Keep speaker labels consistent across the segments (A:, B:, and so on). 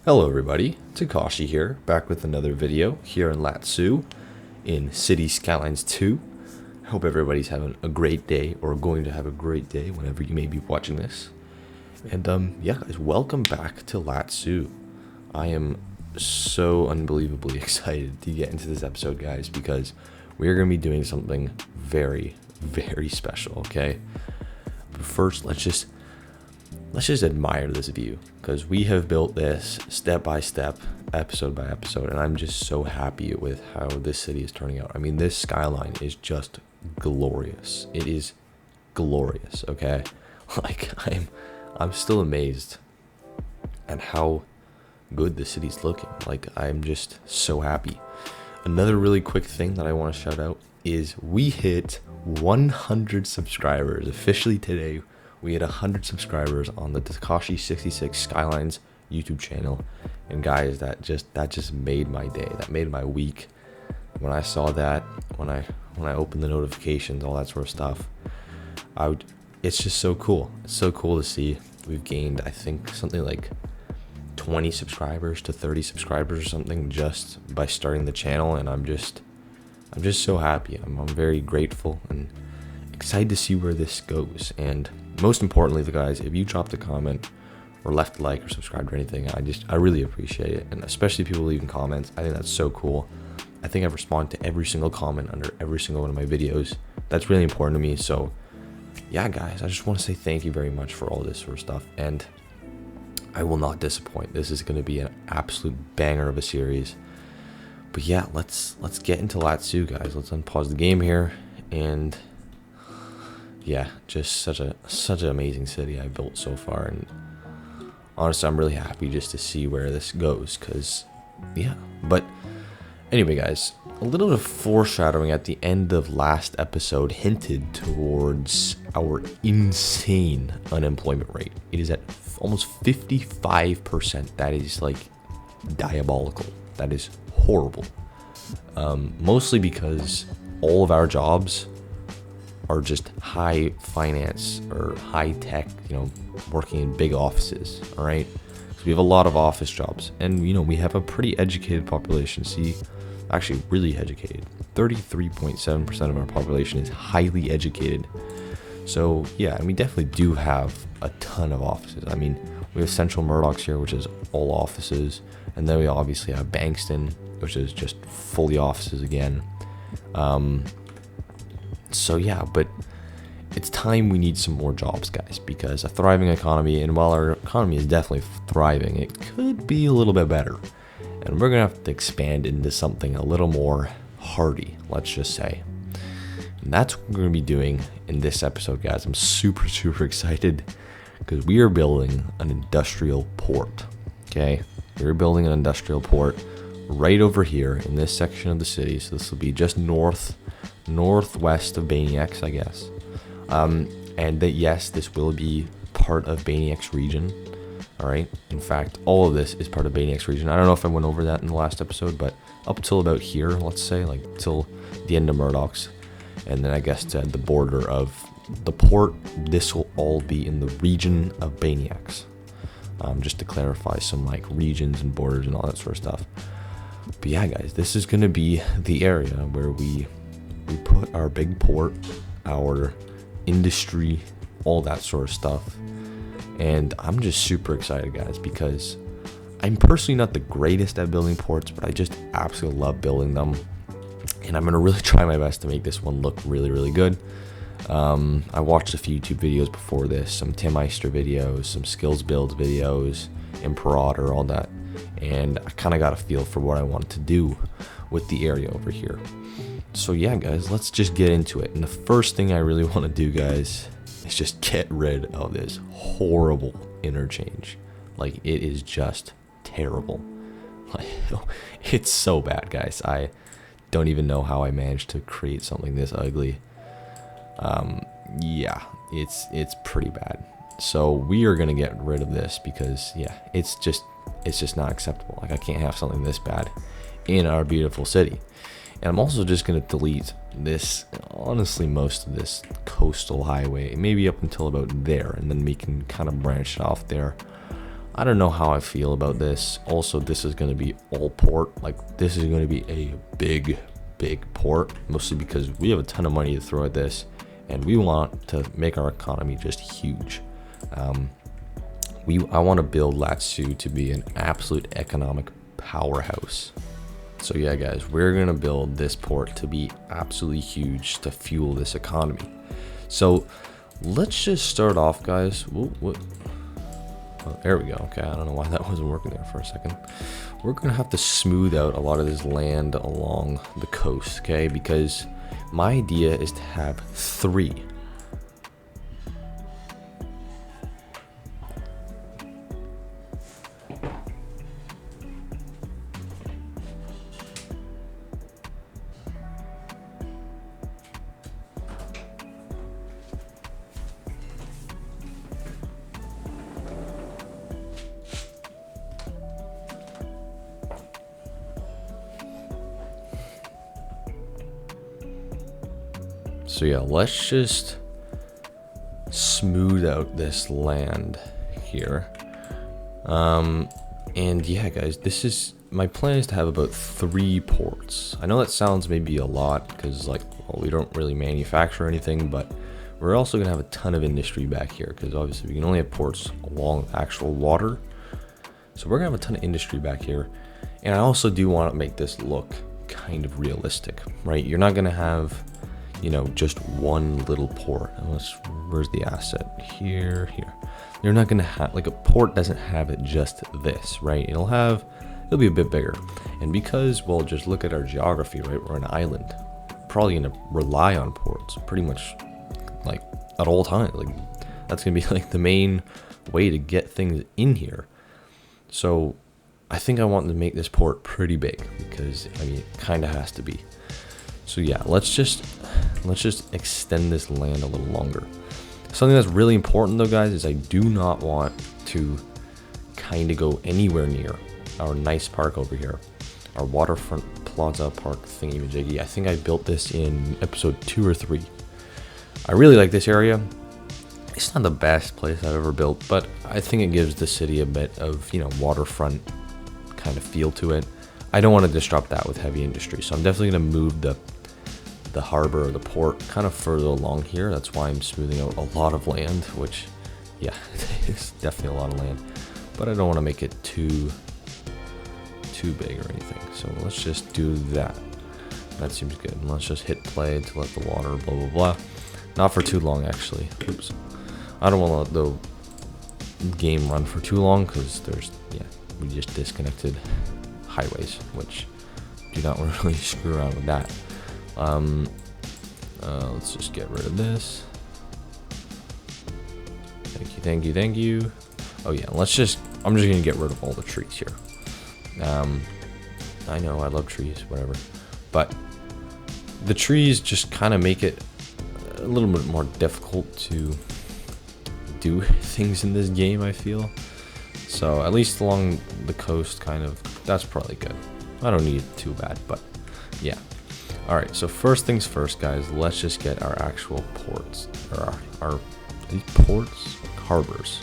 A: Hello everybody, Takashi here, back with another video here in Latsou in City Skylines 2. I hope everybody's having a great day, or going to have a great day whenever you may be watching this. And yeah guys, welcome back to Latsou. I am so unbelievably excited to get into this episode, guys, because we're going to be doing something very, very special, okay? But first, let's just admire this view, because we have built this step by step, episode by episode, and I'm just so happy with how this city is turning out. I mean, this skyline is just glorious. It is glorious, okay? Like, I'm still amazed at how good the city's looking. Like, I'm just so happy. Another really quick thing that I want to shout out is we hit 100 subscribers officially today. We had 100 subscribers on the Takashi66 Skylines YouTube channel, and guys, that just made my day. That made my week. When I saw that, when I opened the notifications, all that sort of stuff, it's just so cool. It's so cool to see. We've gained, I think, something like 20 subscribers to 30 subscribers or something just by starting the channel, and I'm just so happy. I'm very grateful and excited to see where this goes. And most importantly, the guys, if you dropped a comment or left a like or subscribed or anything, I really appreciate it. And especially people leaving comments, I think that's so cool. I think I've responded to every single comment under every single one of my videos. That's really important to me. So yeah, guys, I just want to say thank you very much for all this sort of stuff, and I will not disappoint. This is going to be an absolute banger of a series. But yeah, let's get into Latsou, guys. Let's unpause the game here. And yeah, just such an amazing city I built so far, and honestly, I'm really happy just to see where this goes, because yeah. But anyway, guys, a little bit of foreshadowing at the end of last episode hinted towards our insane unemployment rate. It is at almost 55%. That is like diabolical. That is horrible. Mostly because all of our jobs are just high finance or high tech, working in big offices. All right, so we have a lot of office jobs, and we have a pretty educated population. See, actually really educated. 33.7% of our population is highly educated. So yeah, and we definitely do have a ton of offices. I mean, we have Central Murdoch's here, which is all offices, and then we obviously have Bankston, which is just fully offices again. So yeah, but it's time we need some more jobs, guys, because a thriving economy, and while our economy is definitely thriving, it could be a little bit better. And we're going to have to expand into something a little more hardy, let's just say. And that's what we're going to be doing in this episode, guys. I'm super, super excited because we are building an industrial port, okay? We're building an industrial port right over here in this section of the city. So this will be just northwest of Baniacs, I guess. And that, yes, this will be part of Baniacs region. All right. In fact, all of this is part of Baniacs region. I don't know if I went over that in the last episode, but up till about here, let's say, like till the end of Murdoch's, and then I guess to the border of the port, this will all be in the region of Baniacs. Just to clarify some like regions and borders and all that sort of stuff. But yeah, guys, this is going to be the area where we put our big port, our industry, all that sort of stuff. And I'm just super excited, guys, because I'm personally not the greatest at building ports, but I just absolutely love building them. And I'm going to really try my best to make this one look really, really good. I watched a few YouTube videos before this, some Tim Eister videos, some skills builds videos, Imperator, all that. And I kind of got a feel for what I wanted to do with the area over here. So yeah, guys, let's just get into it. And the first thing I really want to do, guys, is just get rid of this horrible interchange. Like, it is just terrible. Like, it's so bad, guys. I don't even know how I managed to create something this ugly. Yeah, it's pretty bad. So we are gonna get rid of this because yeah, it's just not acceptable. Like, I can't have something this bad in our beautiful city. And I'm also just going to delete this, honestly, most of this coastal highway, maybe up until about there, and then we can kind of branch it off there. I don't know how I feel about this. Also, this is going to be all port. Like, this is going to be a big port, mostly because we have a ton of money to throw at this, and we want to make our economy just huge. I want to build Latsou to be an absolute economic powerhouse. So yeah, guys, we're going to build this port to be absolutely huge to fuel this economy. So let's just start off, guys. Oh, there we go. Okay, I don't know why that wasn't working there for a second. We're going to have to smooth out a lot of this land along the coast, okay? Because my idea is to have 3. So yeah, let's just smooth out this land here. And yeah, guys, my plan is to have about 3 ports. I know that sounds maybe a lot because, like, well, we don't really manufacture anything, but we're also gonna have a ton of industry back here because obviously we can only have ports along actual water. So we're gonna have a ton of industry back here. And I also do want to make this look kind of realistic, right? You're not gonna have, you know, just one little port. Where's the asset? Here. You're not gonna have, like, a port doesn't have it just this, right? It'll be a bit bigger. And because, well, just look at our geography, right? We're an island. Probably gonna rely on ports pretty much, like, at all times. Like, that's gonna be like the main way to get things in here. So I think I want to make this port pretty big because, I mean, it kind of has to be. So yeah, let's just extend this land a little longer. Something that's really important though, guys, is I do not want to kind of go anywhere near our nice park over here, our waterfront plaza park thingy-majiggy. I think I built this in episode 2 or 3. I really like this area. It's not the best place I've ever built, but I think it gives the city a bit of, you know, waterfront kind of feel to it. I don't want to disrupt that with heavy industry, so I'm definitely going to move the harbor or the port kind of further along here. That's why I'm smoothing out a lot of land, which, yeah, it's definitely a lot of land, but I don't want to make it too big or anything. So let's just do that. That seems good. And let's just hit play to let the water blah blah. Not for too long, actually. Oops. I don't want to let the game run for too long because we just disconnected highways, which do not really screw around with that. Let's just get rid of this. Thank you. Oh yeah, I'm just gonna get rid of all the trees here. I know I love trees, whatever, but the trees just kind of make it a little bit more difficult to do things in this game, I feel. So at least along the coast, kind of, that's probably good. I don't need it too bad, but yeah. Alright, so first things first, guys, let's just get our actual ports, or our these ports? Harbors.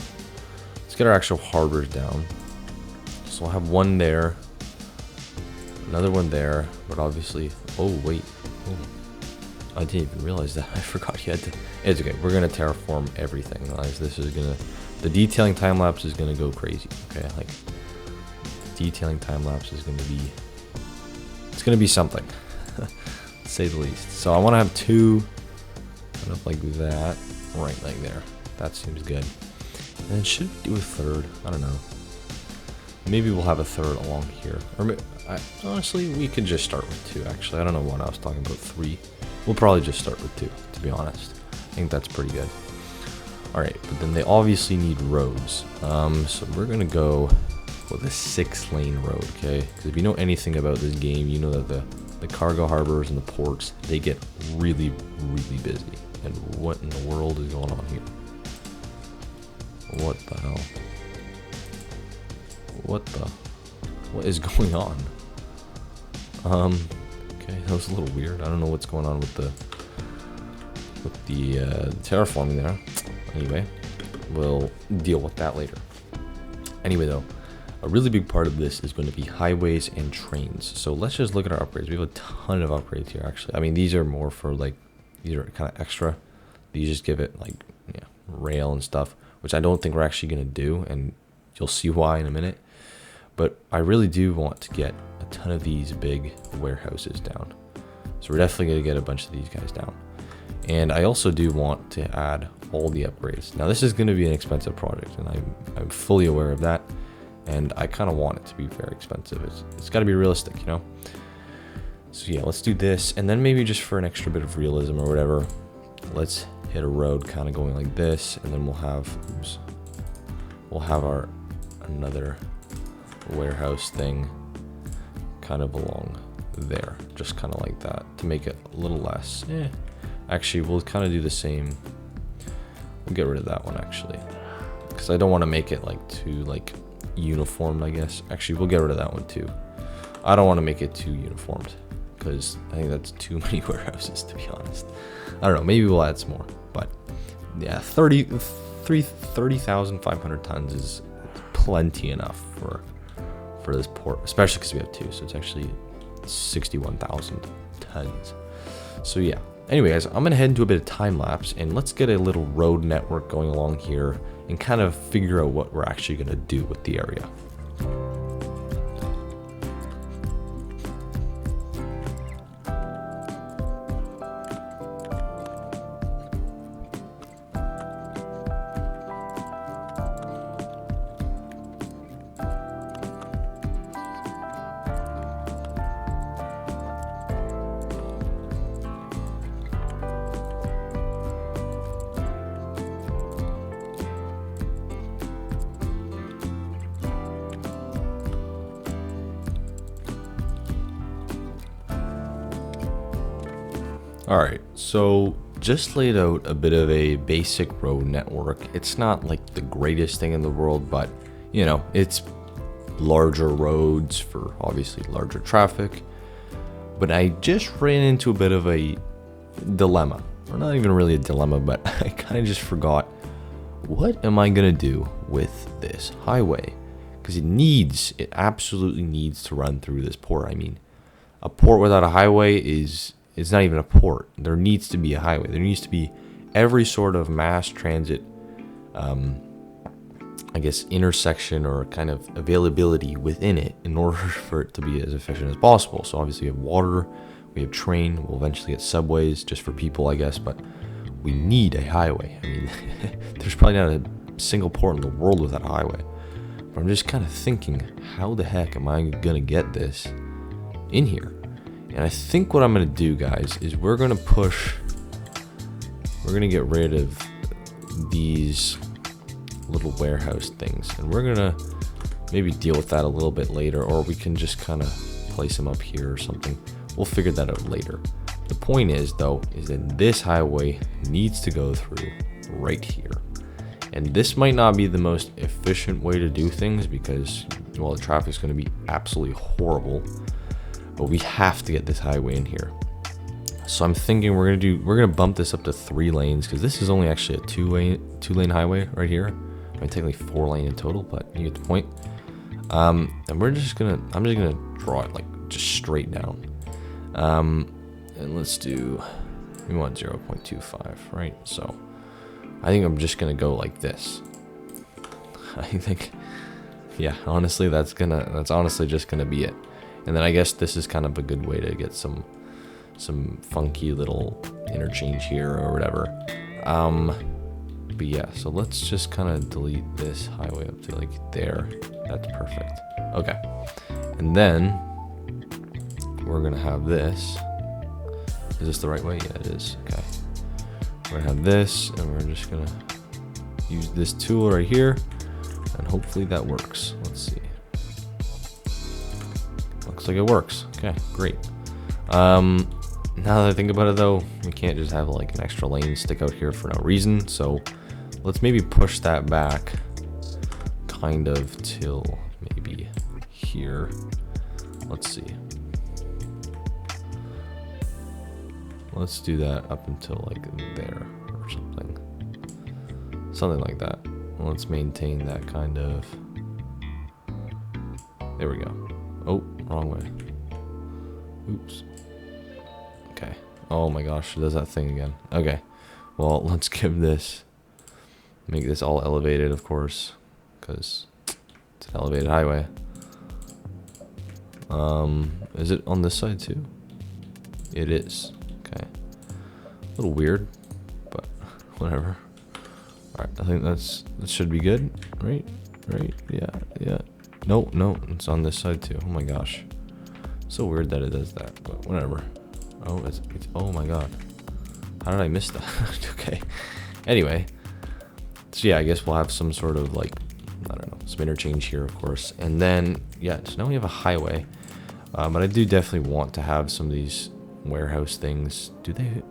A: Let's get our actual harbors down. So we'll have one there, another one there, but obviously, oh wait, oh, I didn't even realize that. I forgot you had to, it's okay, we're gonna terraform everything, guys. This is gonna, the detailing time lapse is gonna go crazy, okay? Like, detailing time lapse is gonna be, it's gonna be something. To say the least. So I want to have 2 kind of like that, right like there. That seems good. And then should we do a 3rd? I don't know. Maybe we'll have a 3rd along here. Or honestly, we could just start with 2, actually. I don't know what I was talking about, 3. We'll probably just start with 2, to be honest. I think that's pretty good. Alright, but then they obviously need roads. So we're going to go with a 6-lane road, okay? Because if you know anything about this game, you know that the cargo harbors and the ports, they get really, really busy. And what in the world is going on here? What the hell? What is going on? Okay, that was a little weird. I don't know what's going on with the terraforming there. Anyway, we'll deal with that later. Anyway, though, a really big part of this is going to be highways and trains. So let's just look at our upgrades. We have a ton of upgrades here, actually. I mean, these are more for like, these are kind of extra. These just give it like, yeah, rail and stuff, which I don't think we're actually going to do. And you'll see why in a minute. But I really do want to get a ton of these big warehouses down. So we're definitely going to get a bunch of these guys down. And I also do want to add all the upgrades. Now this is going to be an expensive project, and I'm fully aware of that. And I kind of want it to be very expensive. It's got to be realistic, you know? So yeah, let's do this. And then maybe just for an extra bit of realism or whatever, let's hit a road kind of going like this. And then we'll have our another warehouse thing kind of along there. Just kind of like that to make it a little less. Actually, we'll kind of do the same. We'll get rid of that one, actually. Because I don't want to make it like too like uniformed, I guess. Actually, we'll get rid of that one too. I don't want to make it too uniformed because I think that's too many warehouses, to be honest. I don't know, maybe we'll add some more, but yeah, 30,500 tons is plenty enough for this port, especially because we have two, so it's actually 61,000 tons. So yeah, anyway guys, I'm gonna head into a bit of time lapse and let's get a little road network going along here and kind of figure out what we're actually going to do with the area. Alright, so just laid out a bit of a basic road network. It's not like the greatest thing in the world, but you know, it's larger roads for obviously larger traffic. But I just ran into a bit of a dilemma, or not even really a dilemma, but I kind of just forgot, what am I gonna do with this highway? Because it absolutely needs to run through this port. I mean, a port without a highway it's not even a port. There needs to be a highway. There needs to be every sort of mass transit, I guess, intersection or kind of availability within it in order for it to be as efficient as possible. So obviously we have water, we have train, we'll eventually get subways just for people, I guess, but we need a highway. I mean, there's probably not a single port in the world without a highway. But I'm just kind of thinking, how the heck am I gonna get this in here? And I think what I'm going to do, guys, is we're going to get rid of these little warehouse things. And we're going to maybe deal with that a little bit later, or we can just kind of place them up here or something. We'll figure that out later. The point is, though, is that this highway needs to go through right here. And this might not be the most efficient way to do things because, well, the traffic's going to be absolutely horrible. But we have to get this highway in here. So I'm thinking we're gonna bump this up to 3 lanes because this is only actually a two lane highway right here. I mean, technically 4 lane in total, but you get the point. And I'm just gonna draw it like just straight down. And let's do, we want 0.25, right? So I think I'm just gonna go like this. I think, yeah, honestly, that's honestly just gonna be it. And then I guess this is kind of a good way to get some funky little interchange here or whatever. But yeah, so let's just kind of delete this highway up to like there. That's perfect. Okay. And then we're gonna have this. Is this the right way? Yeah, it is. Okay. We're gonna have this, and we're just gonna use this tool right here, and hopefully that works. Let's see. Looks like it works. Okay, great. Now that I think about it though, we can't just have like an extra lane stick out here for no reason. So let's maybe push that back kind of till maybe here. Let's see. Let's do that up until like there or something. Something like that. Let's maintain that kind of There we go. Oh, wrong way. Oops. Okay. Oh my gosh, it does that thing again. Okay. Well, let's give this, make this all elevated, of course, because it's an elevated highway. Is it on this side too? It is. Okay. A little weird, but whatever. Alright, I think that should be good. Right? Right? Yeah. No, it's on this side too. Oh my gosh. So weird that it does that, but whatever. Oh, it's oh my god. How did I miss that? Okay. Anyway. So yeah, I guess we'll have some sort of like, I don't know, some interchange here, of course. And then, yeah, so now we have a highway. But I do definitely want to have some of these warehouse things. Do they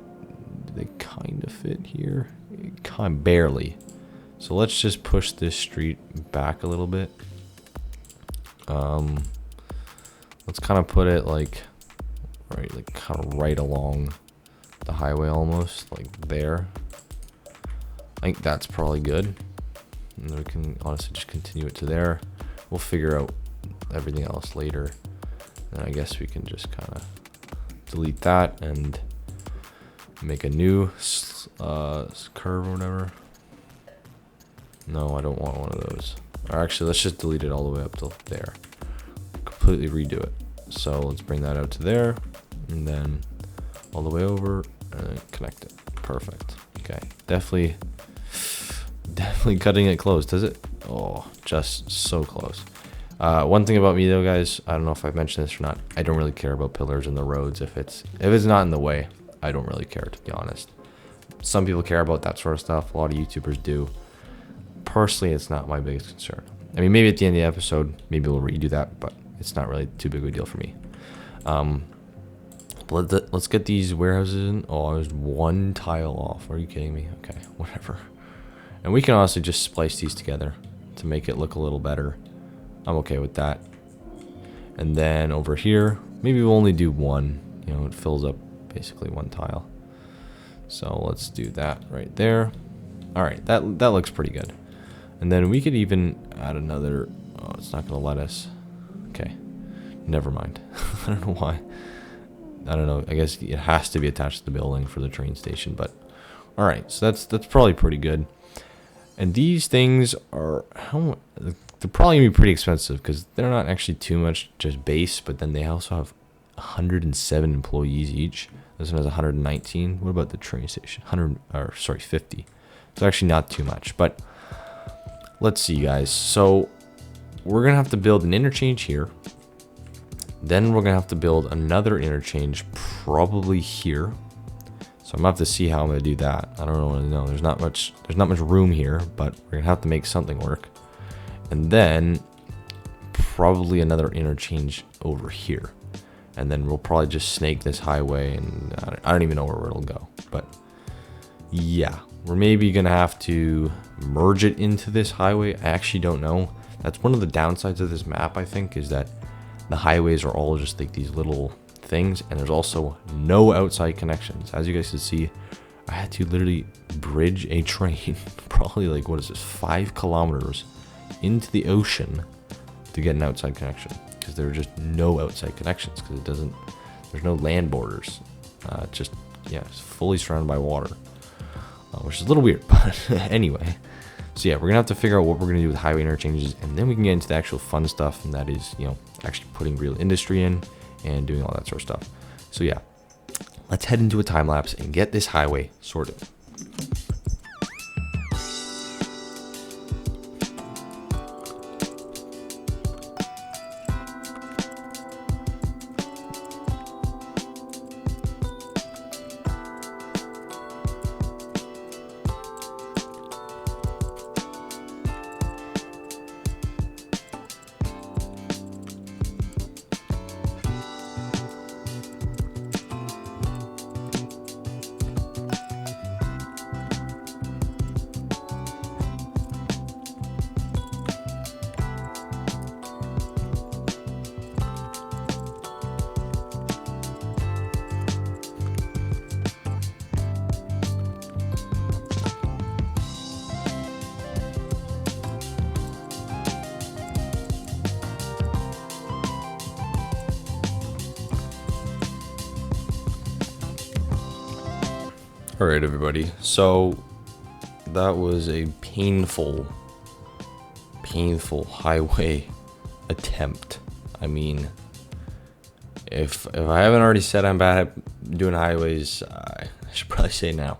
A: kind of fit here? Kind of barely. So let's just push this street back a little bit. Let's kind of put it like kind of right along the highway almost, like there. I think that's probably good. And then we can honestly just continue it to there. We'll figure out everything else later. And I guess we can just kind of delete that and make a new curve or whatever. No, I don't want one of those. Or actually, let's just delete it all the way up till there. Completely redo it. So let's bring that out to there, and then all the way over, and then connect it. Perfect. Okay, definitely cutting it close, does it? Oh, just so close. One thing about me though, guys, I don't know if I've mentioned this or not. I don't really care about pillars in the roads. If it's not in the way, I don't really care, to be honest. Some people care about that sort of stuff. A lot of YouTubers do. Personally, it's not my biggest concern. I mean, maybe at the end of the episode, maybe we'll redo that, but it's not really too big of a deal for me. Let's get these warehouses in. Oh, there's one tile off. Are you kidding me? Okay, whatever. And we can honestly just splice these together to make it look a little better. I'm okay with that. And then over here, maybe we'll only do one. You know, it fills up basically one tile. So let's do that right there. All right, that looks pretty good. And then we could even add another. Oh, it's not gonna let us. Okay, never mind. I don't know why. I don't know. I guess it has to be attached to the building for the train station. But all right, so that's probably pretty good. And these things are they're probably gonna be pretty expensive because they're not actually too much just base. But then they also have 107 employees each. This one has 119. What about the train station? 50. It's actually not too much, but let's see, guys. So we're gonna have to build an interchange here. Then we're gonna have to build another interchange probably here. So I'm gonna have to see how I'm gonna do that. I don't really know. There's not much room here, but we're gonna have to make something work. And then probably another interchange over here. And then we'll probably just snake this highway, and I don't even know where it'll go. But yeah, we're maybe gonna have to merge it into this highway. I actually don't know. That's one of the downsides of this map, I think, is that the highways are all just like these little things, and there's also no outside connections. As you guys can see, I had to literally bridge a train probably like, what is this, 5 kilometers into the ocean to get an outside connection, because there are just no outside connections, because there's no land borders. It's fully surrounded by water, which is a little weird, but anyway. So yeah, we're gonna have to figure out what we're gonna do with highway interchanges, and then we can get into the actual fun stuff, and that is, you know, actually putting real industry in and doing all that sort of stuff. So yeah, let's head into a time lapse and get this highway sorted. Alright everybody, so that was a painful highway attempt. I mean, if I haven't already said I'm bad at doing highways, I should probably say now.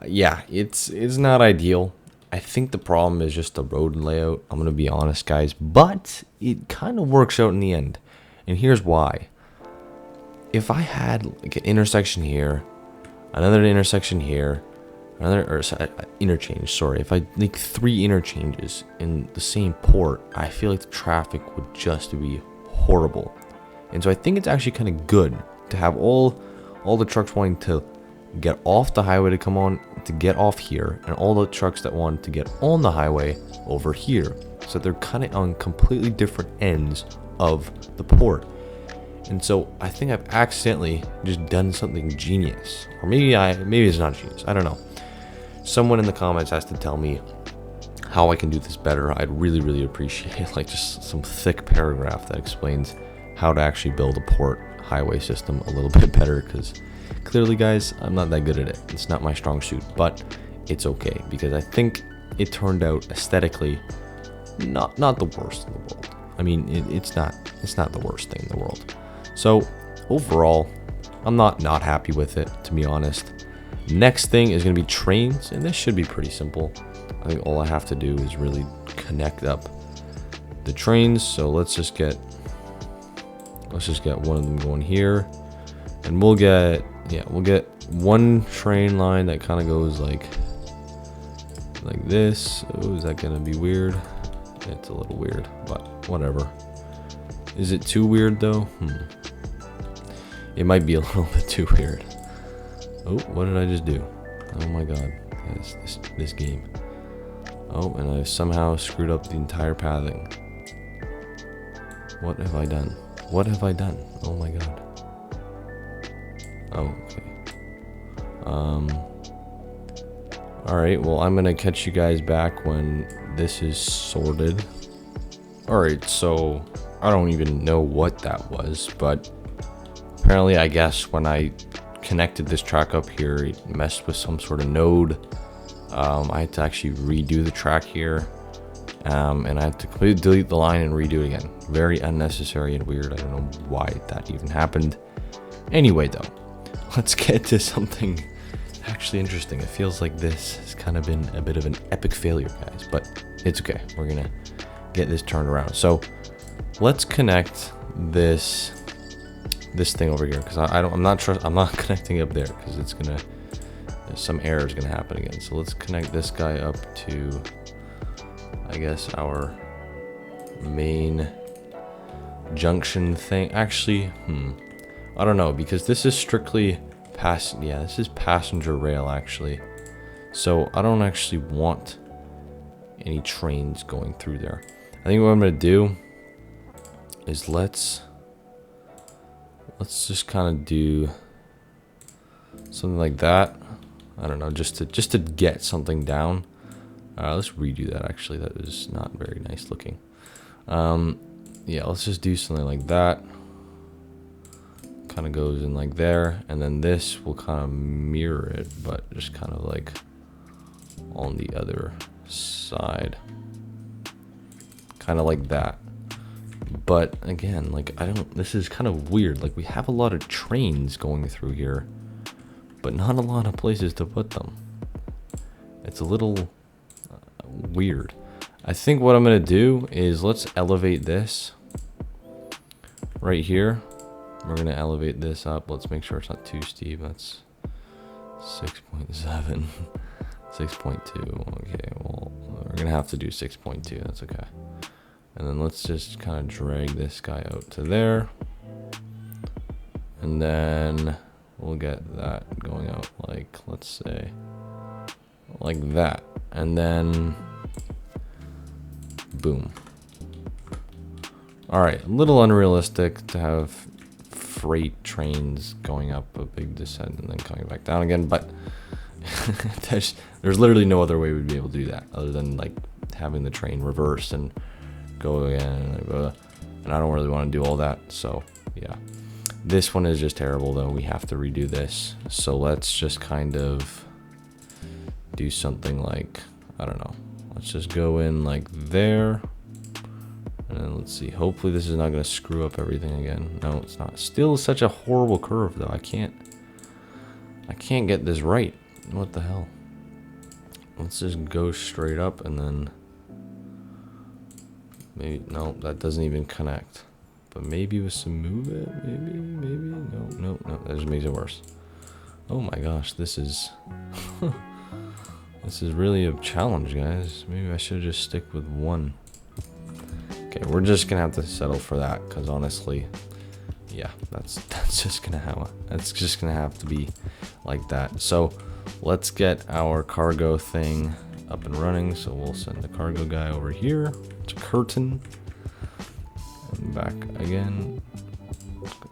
A: Yeah, it's not ideal. I think the problem is just the road layout. I'm gonna be honest, guys, but it kind of works out in the end, and here's why. If I had like an intersection here, another intersection here, interchange, sorry, if I like 3 interchanges in the same port, I feel like the traffic would just be horrible. And so I think it's actually kind of good to have all the trucks wanting to get off the highway to come on, to get off here, and all the trucks that want to get on the highway over here. So they're kind of on completely different ends of the port. And so I think I've accidentally just done something genius, or maybe it's not genius. I don't know. Someone in the comments has to tell me how I can do this better. I'd really appreciate like just some thick paragraph that explains how to actually build a port highway system a little bit better, because clearly, guys, I'm not that good at it. It's not my strong suit, but it's okay because I think it turned out aesthetically not the worst in the world. I mean, it's not the worst thing in the world. So overall, I'm not happy with it, to be honest. Next thing is going to be trains, and this should be pretty simple. I think all I have to do is really connect up the trains. So let's just get one of them going here, and we'll get one train line that kind of goes like this. Oh, is that gonna be weird? It's a little weird, but whatever. Is it too weird though? It might be a little bit too weird. Oh, what did I just do? Oh my god, this game. Oh, and I somehow screwed up the entire pathing. What have I done? What have I done? Oh my god. Oh, okay. Alright, well, I'm gonna catch you guys back when this is sorted. Alright, so I don't even know what that was, but apparently, I guess when I connected this track up here, it messed with some sort of node. I had to actually redo the track here, and I had to completely delete the line and redo it again. Very unnecessary and weird. I don't know why that even happened. Anyway, though, let's get to something actually interesting. It feels like this has kind of been a bit of an epic failure, guys, but it's okay. We're gonna get this turned around. So let's connect this thing over here, because I'm not connecting up there, because it's gonna, some error is gonna happen again. So let's connect this guy up to, I guess, our main junction thing. Actually, I don't know, because this is strictly this is passenger rail actually. So I don't actually want any trains going through there. I think what I'm gonna do is let's just kind of do something like that. I don't know, just to get something down. Let's redo that. Actually, that is not very nice looking. Yeah, let's just do something like that. Kind of goes in like there, and then this will kind of mirror it, but just kind of like on the other side, kind of like that. But again, like, this is kind of weird. Like, we have a lot of trains going through here, but not a lot of places to put them. It's a little weird. I think what I'm gonna do is let's elevate this right here. We're gonna elevate this up. Let's make sure it's not too steep. That's 6.7, 6.2. Okay, well, we're gonna have to do 6.2. That's okay. And then let's just kind of drag this guy out to there. And then we'll get that going out like, let's say, like that. And then, boom. All right, a little unrealistic to have freight trains going up a big descent and then coming back down again, but there's literally no other way we'd be able to do that other than like having the train reverse and go again, and I don't really want to do all that. So yeah, This one is just terrible though. We have to redo this. So let's just kind of do something like, I don't know. Let's just go in like there. And then let's see. Hopefully this is not going to screw up everything again. No, it's not. Still such a horrible curve though. I can't get this right. What the hell? Let's just go straight up and then maybe, no, that doesn't even connect. But maybe with some movement, maybe, no, that just makes it worse. Oh my gosh, this is, this is really a challenge, guys. Maybe I should just stick with one. Okay, we're just gonna have to settle for that, because honestly, yeah, that's just gonna have to be like that. So let's get our cargo thing up and running. So we'll send the cargo guy over here. It's a curtain. And back again.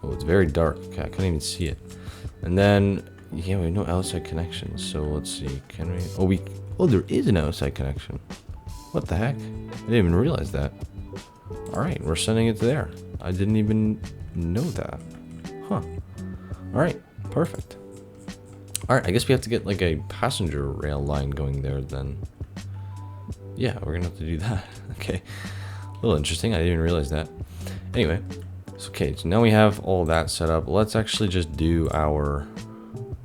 A: Oh, it's very dark. Okay, I couldn't even see it. And then, yeah, we have no outside connections. So let's see. Can we? Oh, there is an outside connection. What the heck? I didn't even realize that. All right, we're sending it to there. I didn't even know that. Huh. All right, perfect. All right, I guess we have to get like a passenger rail line going there then. Yeah, we're gonna have to do that. Okay, a little interesting. I didn't even realize that. Anyway, so okay, so now we have all that set up. Let's actually just do our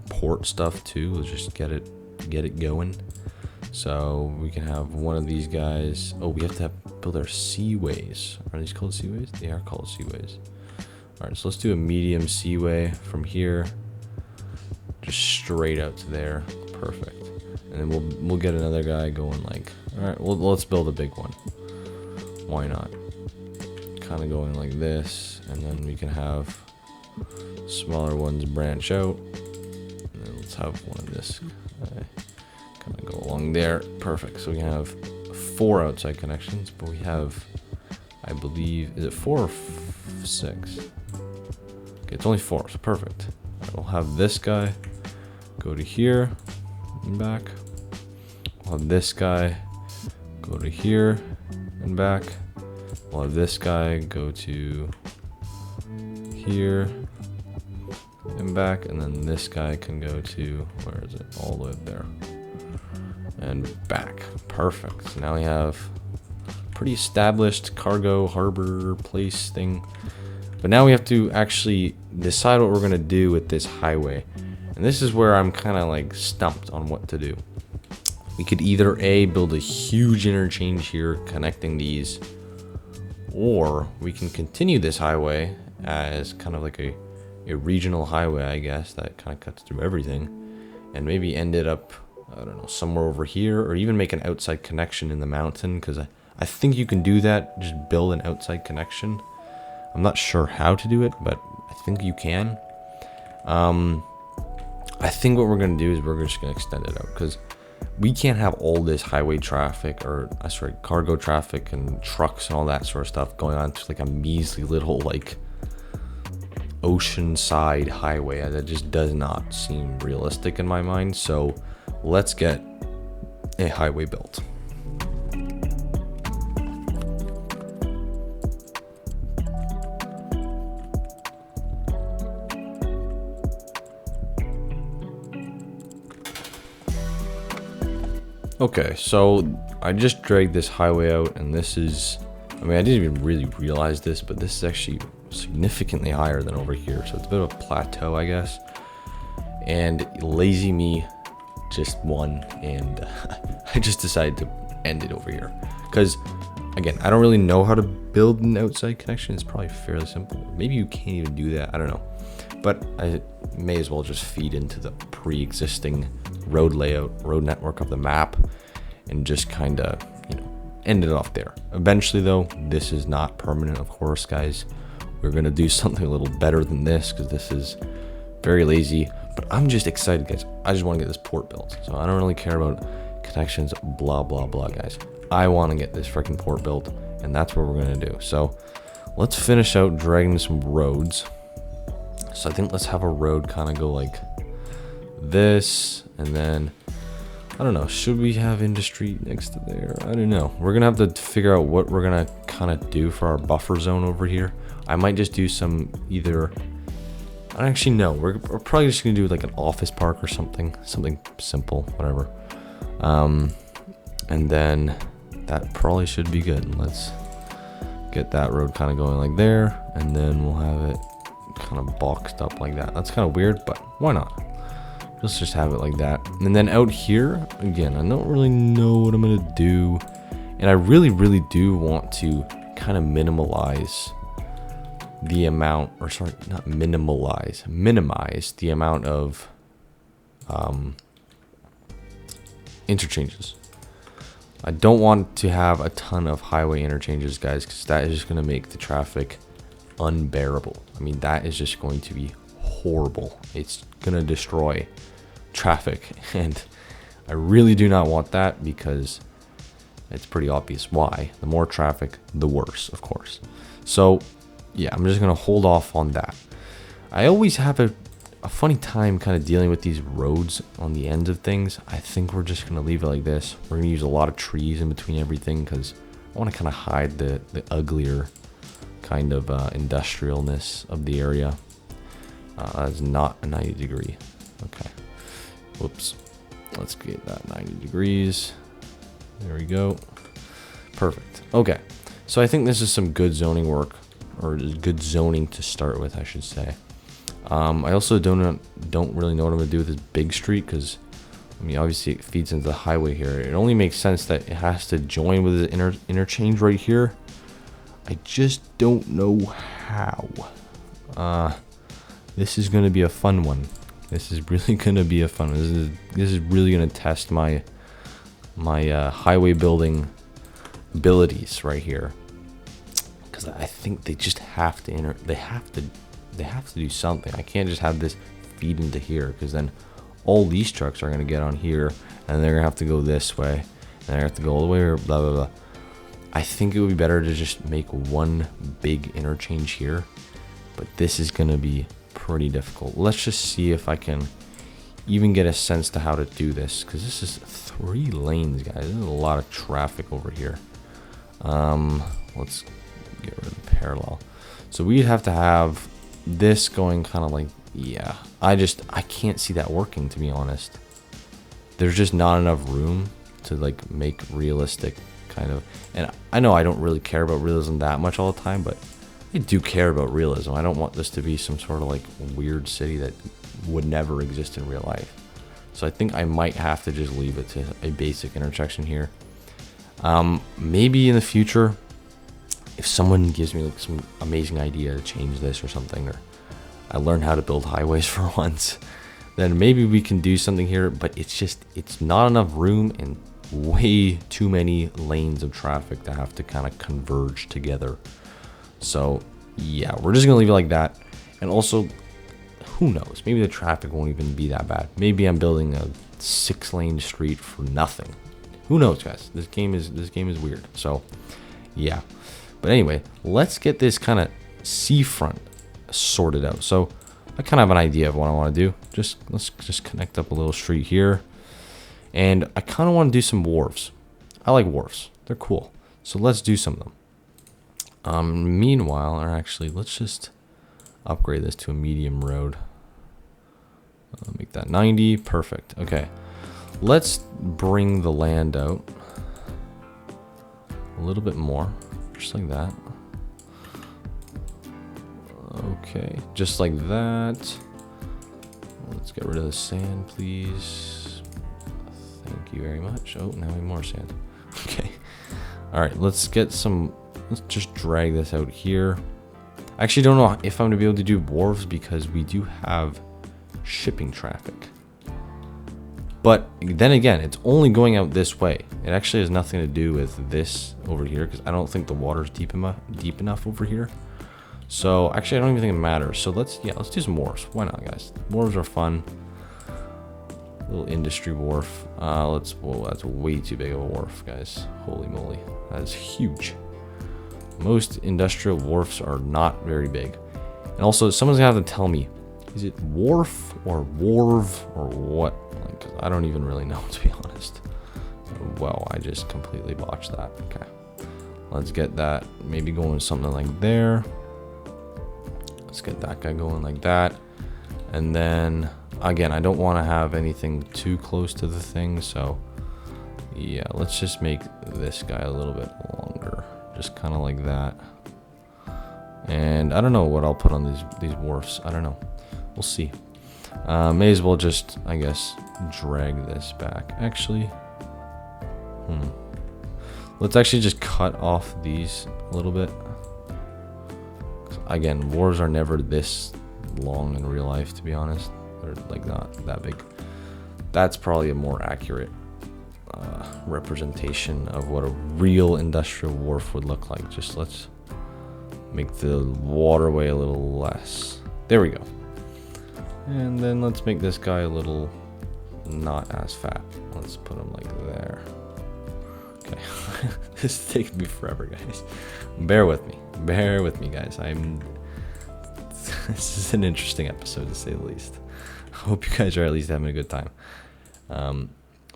A: port stuff too. Let's just get it going. So we can have one of these guys. Oh, we have to build our seaways. Are these called seaways? They are called seaways. All right, so let's do a medium seaway from here, just straight out to there. Perfect. And then we'll get another guy going like, all right, well, let's build a big one. Why not? Kind of going like this, and then we can have smaller ones branch out. And then let's have one of this kind of go along there. Perfect. So we have 4 outside connections, but we have, I believe, is it 4 or 6? Okay, it's only 4, so perfect. Right, we'll have this guy go to here and back. We'll have this guy go to here and back. We'll have this guy go to here and back, and then this guy can go to, where is it? All the way up there and back. Perfect. So now we have pretty established cargo harbor place thing. But now we have to actually decide what we're going to do with this highway. And this is where I'm kind of like stumped on what to do. We could either A, build a huge interchange here connecting these, or we can continue this highway as kind of like a regional highway, I guess, that kind of cuts through everything, and maybe end it up, I don't know, somewhere over here, or even make an outside connection in the mountain, because I think you can do that, just build an outside connection. I'm not sure how to do it, but I think you can. I think what we're going to do is we're just going to extend it out, because we can't have all this highway traffic, or sorry, cargo traffic and trucks and all that sort of stuff going on to like a measly little like oceanside highway. That just does not seem realistic in my mind. So let's get a highway built. Okay, so I just dragged this highway out, and this is, I mean, I didn't even really realize this, but this is actually significantly higher than over here. So it's a bit of a plateau, I guess. And lazy me just won, and I just decided to end it over here. Because, again, I don't really know how to build an outside connection. It's probably fairly simple. Maybe you can't even do that. I don't know. But I may as well just feed into the pre-existing road layout, road network of the map, and just kind of, end it off there. Eventually, though, this is not permanent, of course, guys. We're going to do something a little better than this, because this is very lazy. But I'm just excited, guys. I just want to get this port built. So I don't really care about connections, blah, blah, blah, guys. I want to get this freaking port built, and that's what we're going to do. So let's finish out dragging some roads. So I think let's have a road kind of go like this, and then, I don't know, should we have industry next to there? I don't know. We're going to have to figure out what we're going to kind of do for our buffer zone over here. I might just do some either Actually, no. We're probably just gonna do like an office park or something simple, whatever. And then that probably should be good. Let's get that road kind of going like there, and then we'll have it kind of boxed up like that. That's kind of weird, but why not? Let's just have it like that. And then out here, again, I don't really know what I'm gonna do, and I really do want to kind of minimize the amount, or sorry, not minimize the amount of interchanges. I don't want to have a ton of highway interchanges, guys, because that is just going to make the traffic unbearable. I mean, that is just going to be horrible. It's going to destroy traffic, and I really do not want that, because it's pretty obvious why. The more traffic, the worse, of course. So yeah, I'm just going to hold off on that. I always have a funny time kind of dealing with these roads on the ends of things. I think we're just going to leave it like this. We're going to use a lot of trees in between everything, because I want to kind of hide the uglier kind of industrialness of the area. That's not a 90 degree. Okay. Whoops. Let's get that 90 degrees. There we go. Perfect. Okay. So I think this is some good zoning work, or good zoning to start with, I should say. I also don't really know what I'm gonna do with this big street, because I mean, obviously it feeds into the highway here. It only makes sense that it has to join with the interchange right here. I just don't know how. This is gonna be a fun one. This is really gonna be a fun one. This is really gonna test my highway building abilities right here, because I think they just have to they have to do something. I can't just have this feed into here, because then all these trucks are going to get on here, and they're going to have to go this way, and they're going to have to go all the way, or blah blah blah. I think it would be better to just make one big interchange here, but this is going to be pretty difficult. Let's just see if I can even get a sense to how to do this, because this is 3 lanes, guys. There's a lot of traffic over here. Let's get rid of parallel. So we'd have to have this going kind of like, yeah, I can't see that working, to be honest. There's just not enough room to like make realistic kind of, and I know I don't really care about realism that much all the time, but I do care about realism. I don't want this to be some sort of like weird city that would never exist in real life. So I think I might have to just leave it to a basic intersection here. Maybe in the future, if someone gives me like some amazing idea to change this or something, or I learn how to build highways for once, then maybe we can do something here. But it's not enough room and way too many lanes of traffic to have to kind of converge together. So yeah, we're just gonna leave it like that. And also, who knows, maybe the traffic won't even be that bad. Maybe I'm building a 6-lane street for nothing. Who knows, guys? This game is weird. So yeah. But anyway, let's get this kind of seafront sorted out. So I kind of have an idea of what I want to do. Let's just connect up a little street here. And I kind of want to do some wharves. I like wharves. They're cool. So let's do some of them. Meanwhile, or actually, let's just upgrade this to a medium road. Make that 90. Perfect. Okay. Let's bring the land out a little bit more. Just like that. Okay, just like that. Let's get rid of the sand, please. Thank you very much. Oh, now we have more sand. Okay. All right, let's just drag this out here. I actually don't know if I'm gonna be able to do wharves, because we do have shipping traffic. But then again, it's only going out this way. It actually has nothing to do with this over here, because I don't think the water's deep enough over here. So actually, I don't even think it matters. So let's do some wharves. Why not, guys? Wharves are fun. Little industry wharf. Whoa, that's way too big of a wharf, guys. Holy moly, that's huge. Most industrial wharfs are not very big. And also, someone's gonna have to tell me, is it wharf or wharf or what? Like, 'cause I don't even really know, to be honest. Wow, I just completely botched that. Okay, let's get that maybe going something like there. Let's get that guy going like that. And then again, I don't want to have anything too close to the thing, so yeah, let's just make this guy a little bit longer, just kind of like that. And I don't know what I'll put on these wharfs. I don't know, we'll see. May as well just, I guess, drag this back. Actually, let's actually just cut off these a little bit. Again, wharves are never this long in real life, to be honest. They're like not that big. That's probably a more accurate representation of what a real industrial wharf would look like. Just let's make the waterway a little less. There we go. And then let's make this guy a little not as fat. Let's put him like there. Okay. This is taking me forever, guys. Bear with me, guys. This is an interesting episode, to say the least. I hope you guys are at least having a good time.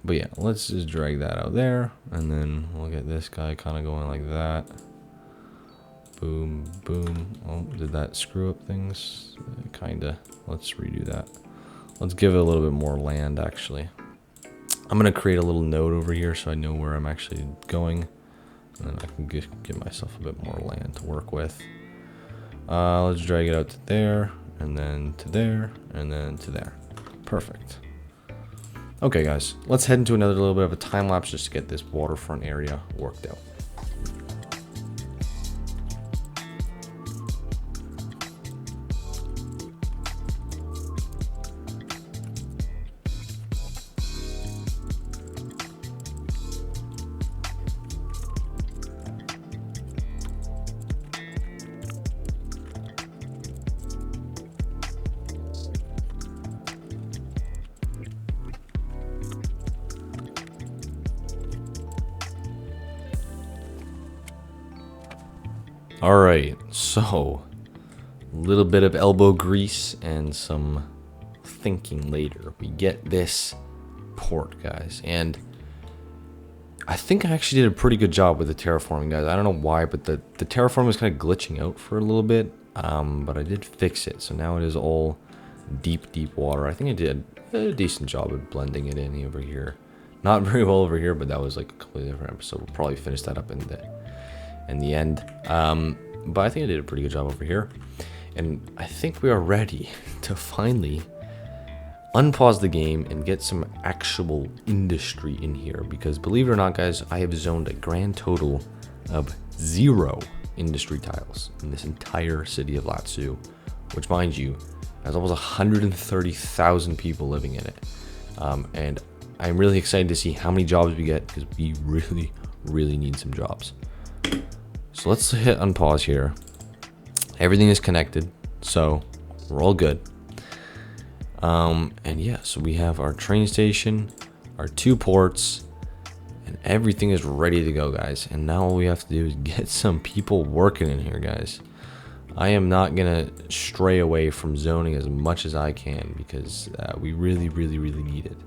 A: But yeah, let's just drag that out there, and then we'll get this guy kind of going like that. Boom, boom. Oh, did that screw up things? Kinda. Let's redo that. Let's give it a little bit more land, actually. I'm gonna create a little node over here so I know where I'm actually going, and then I can give myself a bit more land to work with. Let's drag it out to there, and then to there, and then to there. Perfect. Okay, guys, let's head into another little bit of a time lapse just to get this waterfront area worked out. Alright, so a little bit of elbow grease and some thinking later. We get this port, guys, and I think I actually did a pretty good job with the terraforming, guys. I don't know why, but the terraform was kind of glitching out for a little bit, but I did fix it, so now it is all deep water. I think I did a decent job of blending it in over here. Not very well over here, but that was like a completely different episode. We'll probably finish that up in the end. But I think I did a pretty good job over here, and I think we are ready to finally unpause the game and get some actual industry in here, because believe it or not, guys, I have zoned a grand total of 0 industry tiles in this entire city of Latsou, which, mind you, has almost 130,000 people living in it. And I'm really excited to see how many jobs we get, because we really need some jobs. So let's hit unpause here. Everything is connected, so we're all good. And yeah, so we have our train station, our 2 ports, and everything is ready to go, guys. And now all we have to do is get some people working in here, guys. I am not gonna stray away from zoning as much as I can, because we really need it.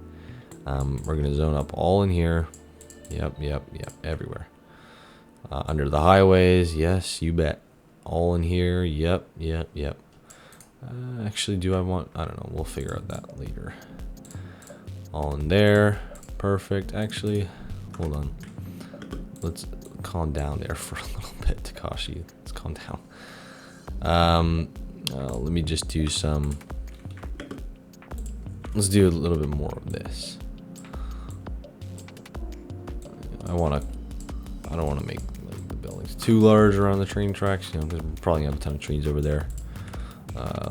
A: We're gonna zone up all in here. Yep, everywhere. Under the highways, yes, you bet. All in here, yep. Actually, do I want, I don't know, we'll figure out that later. All in there, perfect. Actually, hold on. Let's calm down there for a little bit, Takashi. Let's calm down. Let me just do some, let's do a little bit more of this. I don't want to make like the buildings too large around the train tracks, you know, because we're probably gonna have a ton of trees over there.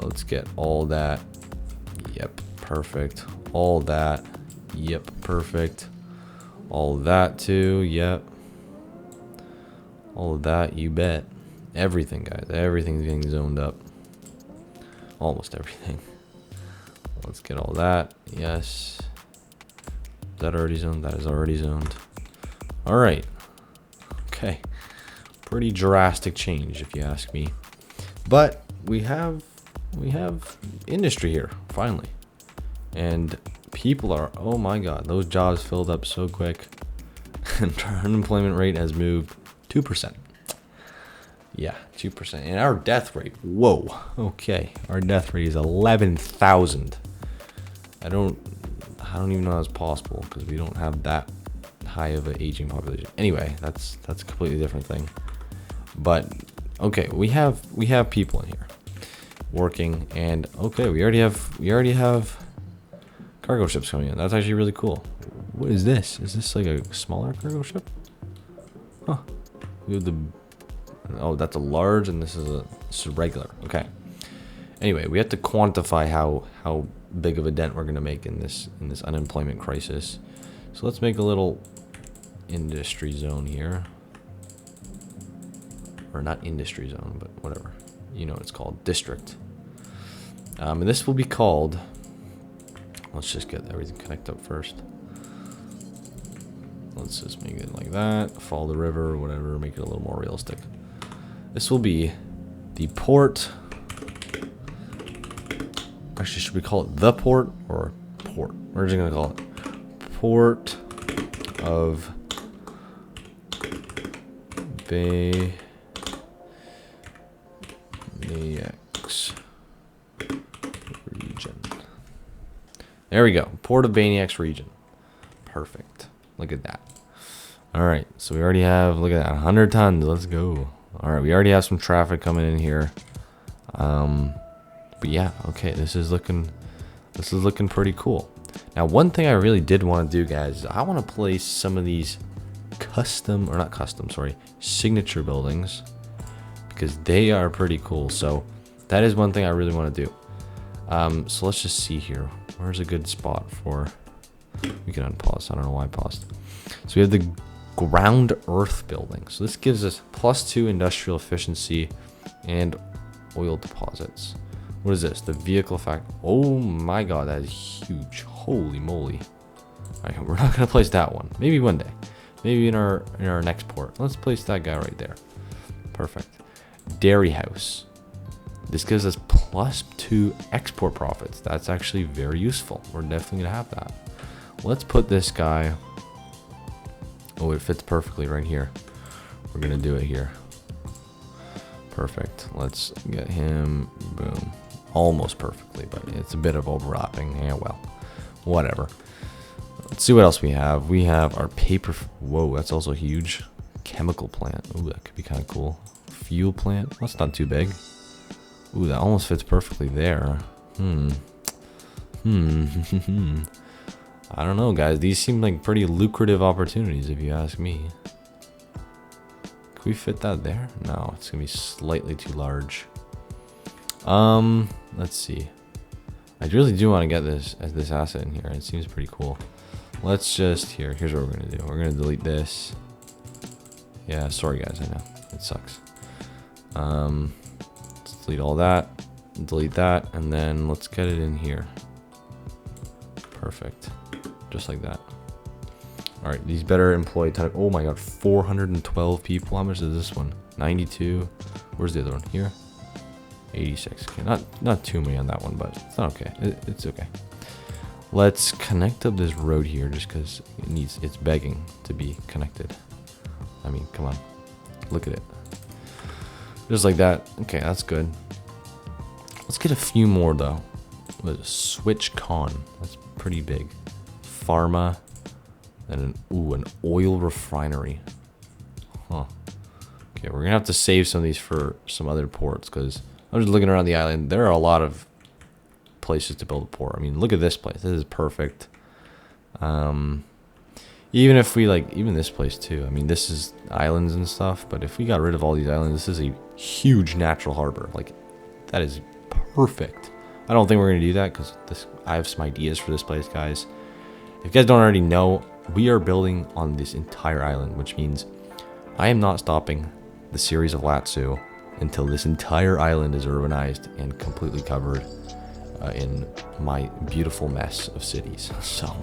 A: Let's get all that. Yep, perfect. All that. Yep, perfect. All that too. Yep. All of that, you bet. Everything, guys. Everything's getting zoned up. Almost everything. Let's get all that. Yes. Is that already zoned? That is already zoned. All right. Okay. Pretty drastic change, if you ask me. But we have industry here finally, and people are, oh my god, those jobs filled up so quick, and our unemployment rate has moved 2%. Yeah, 2%. And our death rate, whoa. Okay, our death rate is 11,000. I don't even know how that's possible because we don't have that high of an aging population. Anyway, that's a completely different thing. But okay, we have people in here working, and okay, we already have cargo ships coming in. That's actually really cool. What is this? Is this like a smaller cargo ship? Huh. We have the oh, that's a large, and this is a regular. Okay. Anyway, we have to quantify how big of a dent we're gonna make in this unemployment crisis. So let's make a little industry zone here, or not industry zone, but whatever. You know what it's called, district. And this will be called. Let's just get everything connected up first. Let's just make it like that. Follow the river, whatever. Make it a little more realistic. This will be the port. Actually, should we call it the port or port? We're just gonna call it Port of Bayniax region. There we go. Port of Bayniax region. Perfect. Look at that. All right. So we already have, look at that, 100 tons. Let's go. All right. We already have some traffic coming in here. But yeah, okay. This is looking pretty cool. Now, one thing I really did want to do, guys, is I want to place some of these signature buildings, because they are pretty cool. So that is one thing I really want to do. So let's just see here. Where's a good spot for, we can unpause. I don't know why I paused. So we have the ground earth building. So this gives us +2 industrial efficiency and oil deposits. What is this? The vehicle fact. Oh my god, that is huge. Holy moly. Alright, we're not gonna place that one. Maybe one day. Maybe in our next port. Let's place that guy right there. Perfect. Dairy house. This gives us +2 export profits. That's actually very useful. We're definitely gonna have that. Let's put this guy. Oh, it fits perfectly right here. We're gonna do it here. Perfect. Let's get him. Boom. Almost perfectly, but it's a bit of overlapping. Yeah, well, whatever. Let's see what else we have. We have our paper. Whoa, that's also huge. Chemical plant. Ooh, that could be kind of cool. Fuel plant. That's not too big. Ooh, that almost fits perfectly there. I don't know, guys. These seem like pretty lucrative opportunities, if you ask me. Can we fit that there? No, it's gonna be slightly too large. Let's see. I really do want to get this asset in here. It seems pretty cool. Let's just here's what we're gonna do. We're gonna delete this. Yeah, sorry guys, I know it sucks. Let's delete all that, delete that, and then let's get it in here. Perfect, just like that. All right, these better employ time. Oh my god, 412 people. How much is this one? 92. Where's the other one? Here. 86. Okay, not too many on that one, but it's not okay. It's okay. Let's connect up this road here, just because it's begging to be connected. I mean, come on, look at it, just like that. Okay, that's good. Let's get a few more though. What is it? Switch con. That's pretty big. Pharma, and an oil refinery. Huh. Okay, we're gonna have to save some of these for some other ports, because I'm just looking around the island. There are a lot of places to build a port. I mean, look at this place. This is perfect. Even if we even this place too. I mean, this is islands and stuff, but if we got rid of all these islands, this is a huge natural harbor. Like, that is perfect. I don't think we're gonna do that, because I have some ideas for this place, guys. If you guys don't already know, we are building on this entire island, which means I am not stopping the series of Latsou until this entire island is urbanized and completely covered in my beautiful mess of cities. So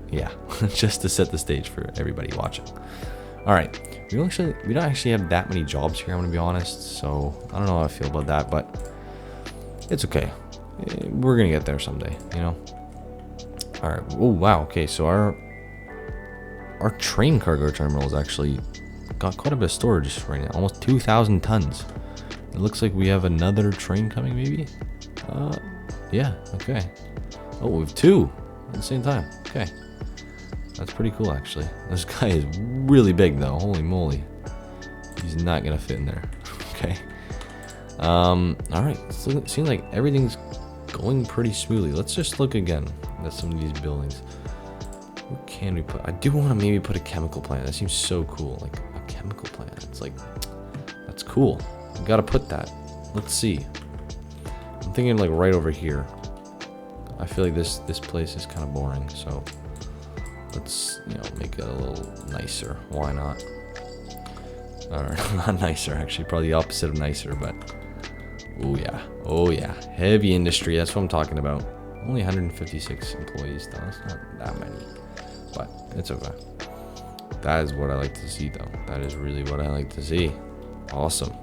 A: yeah, just to set the stage for everybody watching. All right, we don't actually have that many jobs here, I'm gonna be honest, so I don't know how I feel about that, but it's okay. We're gonna get there someday, you know. All right. Oh wow. Okay, so our train cargo terminal is actually got quite a bit of storage right now. Almost 2,000 tons. It looks like we have another train coming, maybe? Yeah, okay. Oh, we have two at the same time. Okay. That's pretty cool, actually. This guy is really big, though. Holy moly. He's not gonna fit in there. Okay. Alright. It seems like everything's going pretty smoothly. Let's just look again at some of these buildings. What can we put? I do want to maybe put a chemical plant. That seems so cool. Like a chemical plant. It's like, that's cool. We gotta put that. Let's see. I'm thinking like right over here. I feel like this place is kind of boring, so let's, you know, make it a little nicer. Why not? Or not nicer, actually. Probably the opposite of nicer, but oh yeah. Oh yeah. Heavy industry. That's what I'm talking about. Only 156 employees, though. That's not that many, but it's okay. That is what I like to see, though. That is really what I like to see. Awesome.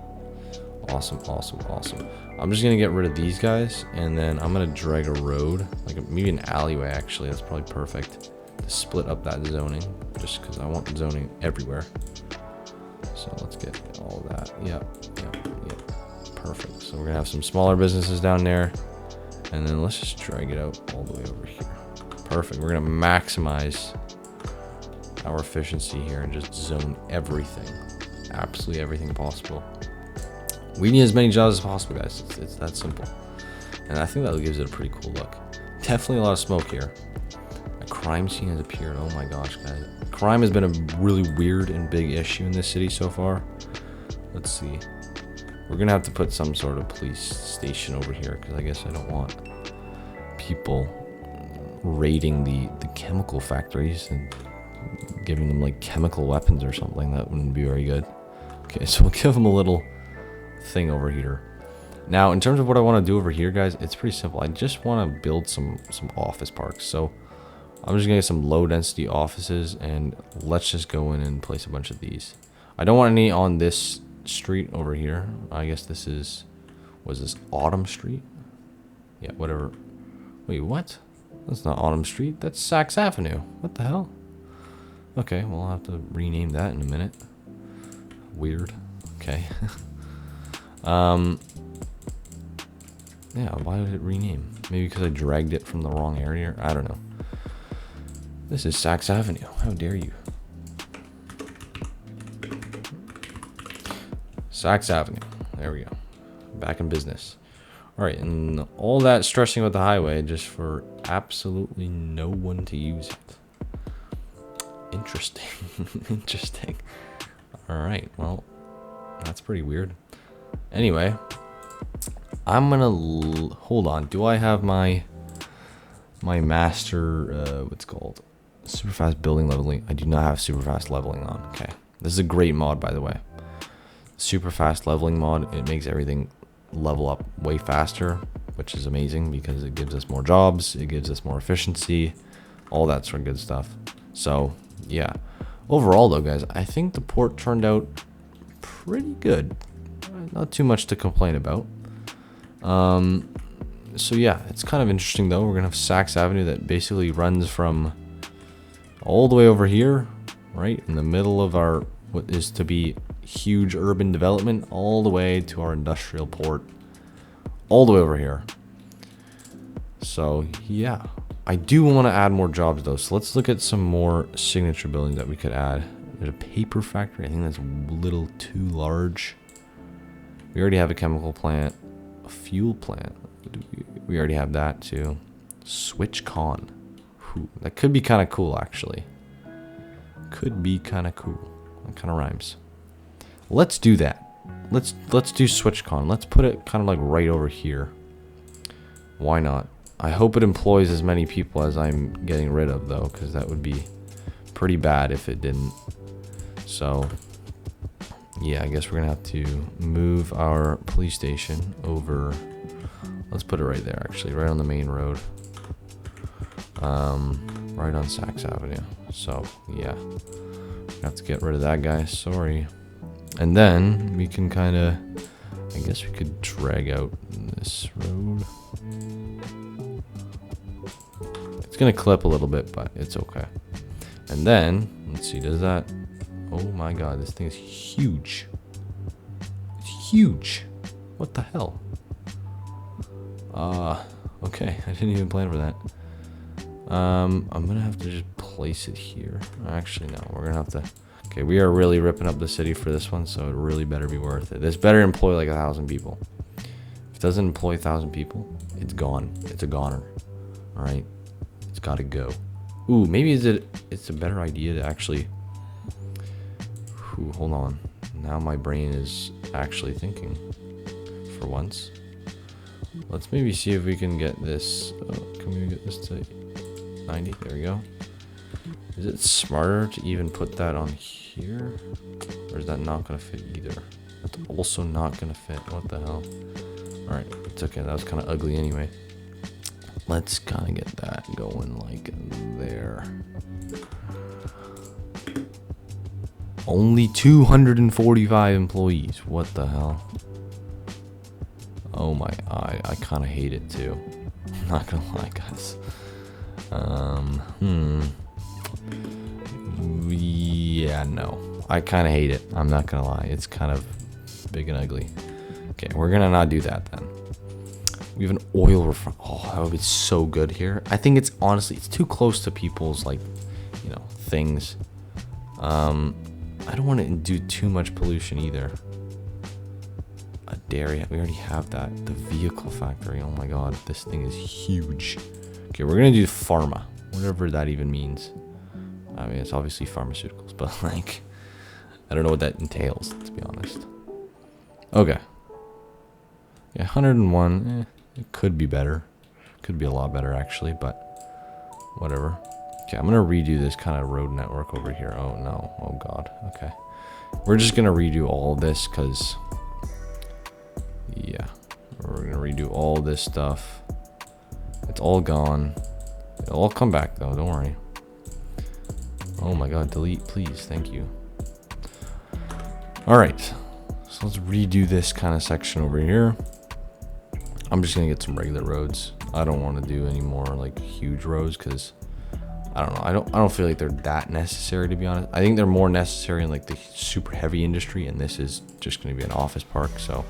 A: Awesome, awesome, awesome. I'm just gonna get rid of these guys, and then I'm gonna drag a road, like maybe an alleyway, actually. That's probably perfect to split up that zoning, just because I want zoning everywhere. So let's get all that. Yep. Perfect. So we're gonna have some smaller businesses down there, and then let's just drag it out all the way over here. Perfect. We're gonna maximize our efficiency here and just zone everything, absolutely everything possible. We need as many jobs as possible, guys. It's that simple, and I think that gives it a pretty cool look. Definitely a lot of smoke here. A crime scene has appeared. Oh my gosh, guys. Crime has been a really weird and big issue in this city so far. Let's see. We're gonna have to put some sort of police station over here, because I guess I don't want people raiding the chemical factories and giving them like chemical weapons or something. That wouldn't be very good. Okay, so we'll give them a little thing over here. Now, in terms of what I want to do over here, guys, it's pretty simple. I just want to build some office parks. So I'm just gonna get some low density offices, and let's just go in and place a bunch of these. I don't want any on this street over here. I guess this is, was this Autumn Street? Yeah, whatever. Wait, what? That's not Autumn Street. That's Saks Avenue. What the hell? Okay, well, I'll have to rename that in a minute. Weird. Okay. Yeah, why did it rename? Maybe because I dragged it from the wrong area? I don't know. This is Saks Avenue. How dare you? Saks Avenue. There we go. Back in business. Alright, and all that stressing about the highway just for absolutely no one to use it. Interesting. Interesting. Alright, well, that's pretty weird. Anyway, I'm gonna hold on. Do I have my master, what's it called? Super fast building leveling. I do not have super fast leveling on. Okay. This is a great mod, by the way. Super fast leveling mod. It makes everything level up way faster, which is amazing because it gives us more jobs. It gives us more efficiency. All that sort of good stuff. So, yeah. Overall, though, guys, I think the port turned out pretty good. Not too much to complain about. So yeah, it's kind of interesting though. We're gonna have Saks Avenue that basically runs from all the way over here, right in the middle of our what is to be huge urban development, all the way to our industrial port, all the way over here. So yeah, I do want to add more jobs though. So let's look at some more signature buildings that we could add. There's a paper factory. I think that's a little too large. We already have a chemical plant, a fuel plant. We already have that too. SwitchCon. That could be kind of cool, actually. Could be kind of cool. That kind of rhymes. Let's do that. Let's do SwitchCon. Let's put it kind of like right over here. Why not? I hope it employs as many people as I'm getting rid of, though, because that would be pretty bad if it didn't. So yeah, I guess we're gonna have to move our police station over. Let's put it right there, actually, right on the main road. Right on Saks Avenue. So yeah, we have to get rid of that guy. Sorry. And then we can kind of, I guess we could drag out this road. It's gonna clip a little bit, but it's okay. And then let's see, does that? Oh my god, this thing is huge. It's huge. What the hell? Okay, I didn't even plan for that. I'm gonna have to just place it here. Actually, no, we're gonna have to. Okay, we are really ripping up the city for this one, so it really better be worth it. This better employ like 1,000 people. If it doesn't employ 1,000 people, it's gone. It's a goner. All right, it's gotta go. Ooh, maybe it's a better idea to actually. Ooh, hold on. Now my brain is actually thinking. For once, let's maybe see if we can get this. Can we get this to 90? There we go. Is it smarter to even put that on here? Or is that not going to fit either? That's also not going to fit. What the hell? Alright, it's okay. That was kind of ugly anyway. Let's kind of get that going like there. Only 245 employees. What the hell? Oh my, I kind of hate it too. I'm not going to lie, guys. Yeah, no. I kind of hate it. I'm not gonna lie. It's kind of big and ugly. Okay, we're gonna not do that then. We have an oil refinery. Oh, that would be so good here. I think it's honestly, it's too close to people's, like, you know, things. I don't want to do too much pollution either. A dairy, we already have that. The vehicle factory. Oh my god, this thing is huge. Okay, we're gonna do pharma, whatever that even means. I mean, it's obviously pharmaceuticals, but like, I don't know what that entails, to be honest. Okay. Yeah, 101. It could be better. Could be a lot better, actually, but whatever. Okay, I'm gonna redo this kind of road network over here. Oh no. Oh god. Okay. We're just gonna redo all of this because, yeah, we're gonna redo all this stuff. It's all gone. It'll all come back though. Don't worry. Oh my god, delete, please. Thank you. Alright, so let's redo this kind of section over here. I'm just gonna get some regular roads. I don't want to do any more like huge roads because I don't know. I don't feel like they're that necessary, to be honest. I think they're more necessary in like the super heavy industry, and this is just gonna be an office park, so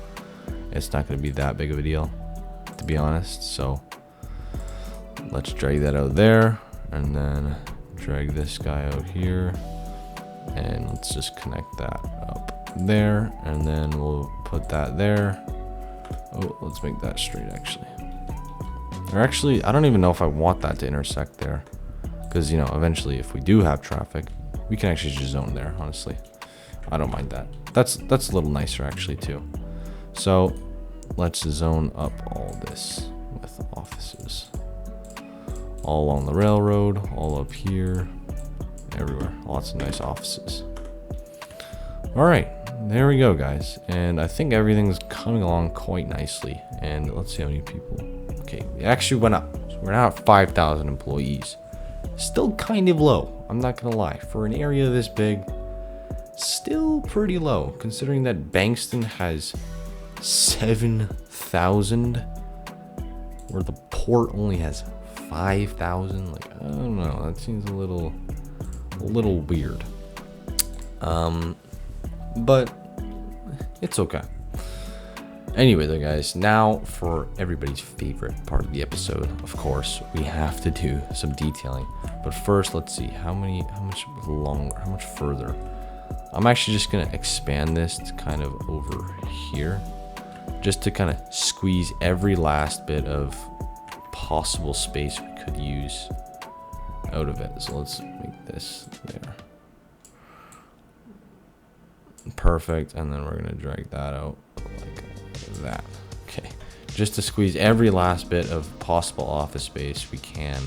A: it's not gonna be that big of a deal, to be honest. So let's drag that out there, and then drag this guy out here, and let's just connect that up there, and then we'll put that there. Oh, let's make that straight actually. Or actually, I don't even know if I want that to intersect there, because, you know, eventually if we do have traffic, we can actually just zone there. Honestly, I don't mind that. That's a little nicer actually too. So let's zone up all this with offices. All along the railroad, all up here, everywhere. Lots of nice offices. All right, there we go, guys. And I think everything's coming along quite nicely. And let's see how many people. Okay, we actually went up. So we're now at 5,000 employees. Still kind of low, I'm not gonna lie. For an area this big, still pretty low, considering that Bankston has 7,000, where the port only has 5,000. Like, I don't know, that seems a little weird. But it's okay. Anyway though, guys, now for everybody's favorite part of the episode. Of course, we have to do some detailing. But first, let's see how much further. I'm actually just gonna expand this to kind of over here, just to kind of squeeze every last bit of possible space we could use out of it. So let's make this there. Perfect, and then we're gonna drag that out like that. Okay, just to squeeze every last bit of possible office space we can.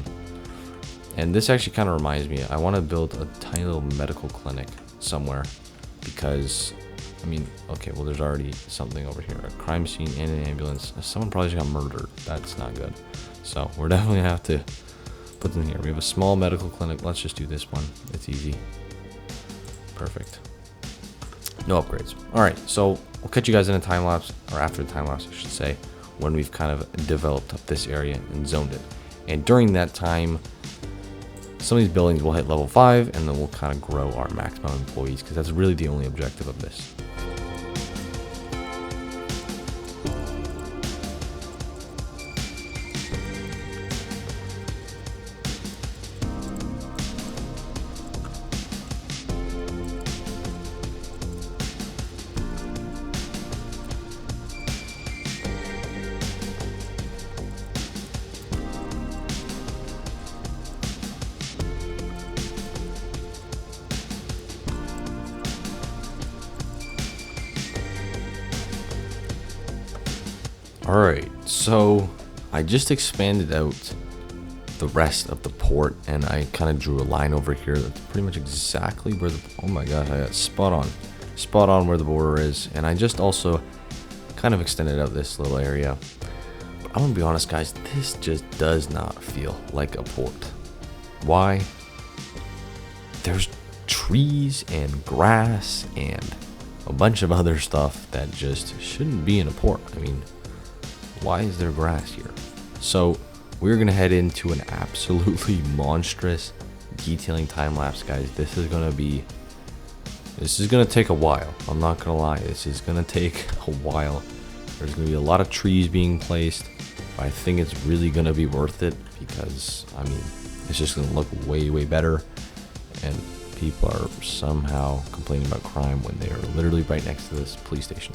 A: And this actually kind of reminds me, I want to build a tiny little medical clinic somewhere, because I mean, okay, well, there's already something over here, a crime scene and an ambulance. Someone probably just got murdered. That's not good. So we're definitely gonna have to put them here. We have a small medical clinic. Let's just do this one. It's easy. Perfect. No upgrades. All right, so we'll catch you guys in a time lapse, or after the time lapse, I should say, when we've kind of developed up this area and zoned it. And during that time, some of these buildings will hit level 5, and then we'll kind of grow our maximum employees, because that's really the only objective of this. Alright, so I just expanded out the rest of the port, and I kind of drew a line over here that's pretty much exactly where the, oh my god, I got spot on where the border is. And I just also kind of extended out this little area. But I'm gonna be honest, guys, this just does not feel like a port. Why? There's trees and grass and a bunch of other stuff that just shouldn't be in a port. I mean, why is there grass here? So we're gonna head into an absolutely monstrous detailing time lapse, guys. This is gonna take a while. I'm not gonna lie, this is gonna take a while. There's gonna be a lot of trees being placed, but I think it's really gonna be worth it, because I mean, it's just gonna look way better, and people are somehow complaining about crime when they are literally right next to this police station.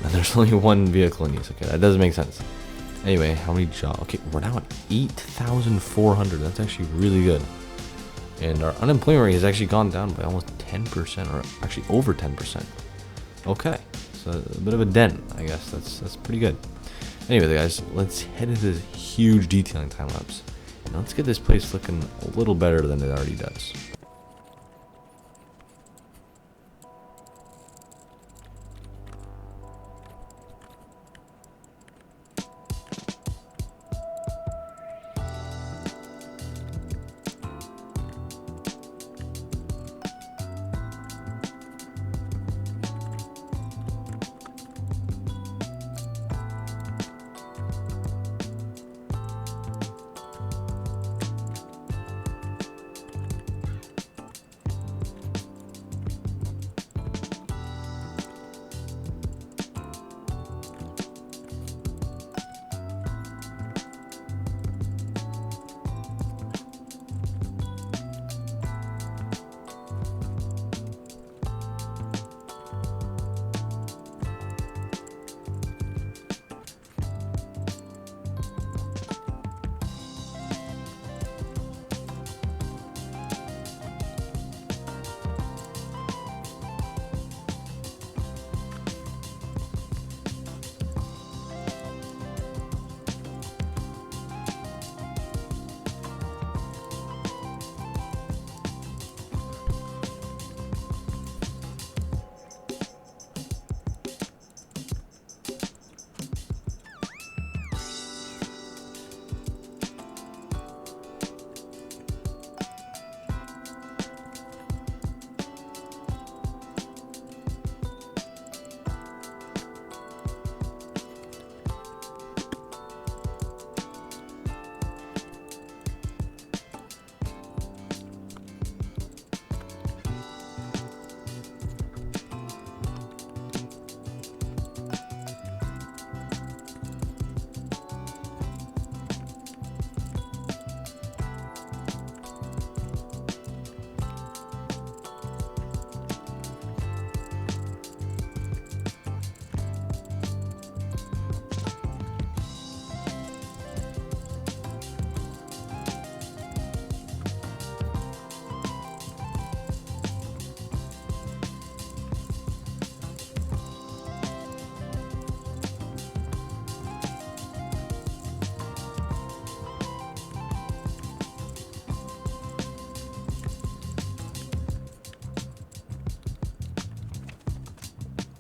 A: And there's only one vehicle in use. Okay, that doesn't make sense. Anyway, how many jobs? Okay, we're now at 8,400. That's actually really good. And our unemployment rate has actually gone down by almost 10%, or actually over 10%. Okay, so a bit of a dent, I guess. That's pretty good. Anyway, guys, let's head into this huge detailing time lapse. And let's get this place looking a little better than it already does.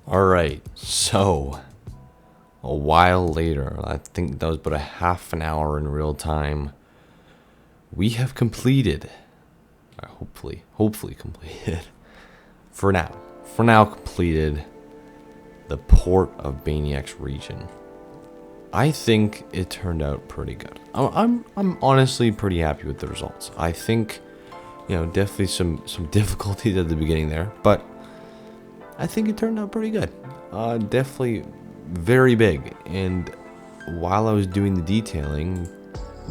A: Alright, so a while later, I think that was about a half an hour in real time, we have completed, hopefully completed, for now completed the port of Baniac's region. I think it turned out pretty good. I'm honestly pretty happy with the results. I think, definitely some difficulties at the beginning there, but I think it turned out pretty good. Definitely very big. And while I was doing the detailing,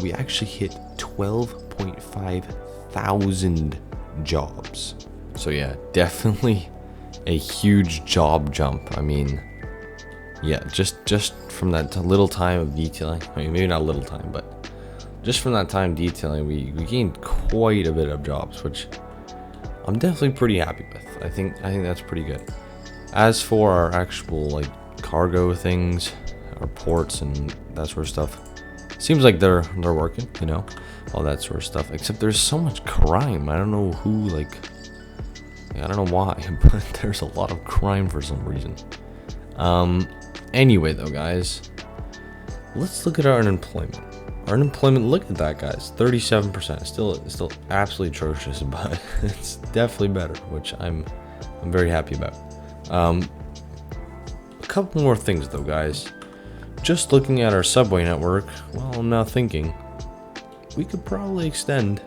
A: we actually hit 12.5 thousand jobs. So yeah, definitely a huge job jump. I mean, yeah, just from that little time of detailing, I mean, maybe not a little time, but just from that time detailing, we gained quite a bit of jobs, which I'm definitely pretty happy with. I think that's pretty good. As for our actual like cargo things, our ports and that sort of stuff, seems like they're working, all that sort of stuff. Except there's so much crime. I don't know who, I don't know why, but there's a lot of crime for some reason. Anyway, though, guys, let's look at our unemployment. Our unemployment, look at that, guys, 37%. Still absolutely atrocious, but it's definitely better, which I'm very happy about. A couple more things, though, guys. Just looking at our subway network, well, I'm now thinking we could probably extend